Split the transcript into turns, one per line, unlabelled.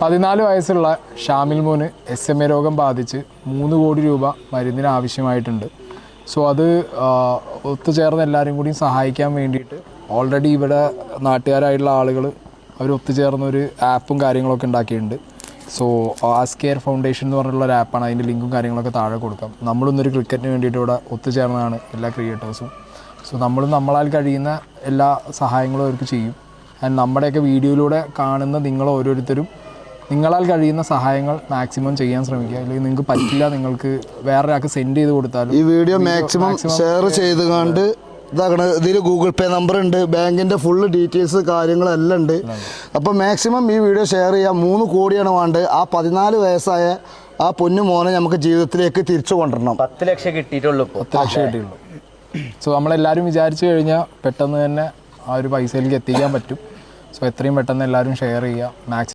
14 വയസ്സുള്ള ഷാമിൽ മോന് SMA രോഗം ബാധിച്ച് 3 കോടി രൂപ മരുന്നിന് ആവശ്യമായിട്ടുണ്ട്. സോ അത് ഒത്തുചേർന്ന് എല്ലാവരും കൂടി സഹായിക്കാൻ വേണ്ടിയിട്ട് ഓൾറെഡി ഇവിടെ നാട്ടുകാരായിട്ടുള്ള ആളുകൾ അവർ ഒത്തുചേർന്നൊരു ആപ്പും കാര്യങ്ങളൊക്കെ ഉണ്ടാക്കിയിട്ടുണ്ട്. സോ ആസ് കെയർ ഫൗണ്ടേഷൻ എന്ന് പറഞ്ഞിട്ടുള്ള ഒരു ആപ്പാണ്. അതിൻ്റെ ലിങ്കും കാര്യങ്ങളൊക്കെ താഴെ കൊടുക്കാം. നമ്മളിന്നൊരു ക്രിക്കറ്റിന് വേണ്ടിയിട്ട് ഇവിടെ ഒത്തുചേർന്നതാണ് എല്ലാ ക്രിയേറ്റേഴ്സും. സോ നമ്മളാൽ കഴിയുന്ന എല്ലാ സഹായങ്ങളും അവർക്ക് ചെയ്യും. ആൻഡ് നമ്മുടെയൊക്കെ വീഡിയോയിലൂടെ കാണുന്ന നിങ്ങൾ ഓരോരുത്തരും നിങ്ങളാൽ കഴിയുന്ന സഹായങ്ങൾ മാക്സിമം ചെയ്യാൻ ശ്രമിക്കുക. അല്ലെങ്കിൽ നിങ്ങൾക്ക് പറ്റില്ല, നിങ്ങൾക്ക് വേറൊരാൾക്ക് സെൻഡ് ചെയ്ത് കൊടുത്താലും
ഈ വീഡിയോ മാക്സിമം ഷെയർ ചെയ്ത് കണ്ട് ഇതാക്കണം. ഇതിൽ ഗൂഗിൾ പേ നമ്പർ ഉണ്ട്, ബാങ്കിൻ്റെ ഫുള്ള് ഡീറ്റെയിൽസ് കാര്യങ്ങളെല്ലാം ഉണ്ട്. അപ്പോൾ മാക്സിമം ഈ വീഡിയോ ഷെയർ ചെയ്യാം. 3 കോടിയാണ് വേണ്ടത്. ആ 14 വയസ്സായ ആ പൊന്നു മോനെ നമുക്ക് ജീവിതത്തിലേക്ക് തിരിച്ചു കൊണ്ടുവരണം.
10 ലക്ഷം കിട്ടിയിട്ടുള്ളൂ.
10 ലക്ഷം കിട്ടിയുള്ളൂ. സോ നമ്മളെല്ലാവരും വിചാരിച്ചു കഴിഞ്ഞാൽ പെട്ടെന്ന് തന്നെ ആ ഒരു പൈസയിലേക്ക് എത്തിക്കാൻ പറ്റും. സോ എത്രയും പെട്ടെന്ന് എല്ലാവരും ഷെയർ ചെയ്യുക. മാക്സിമം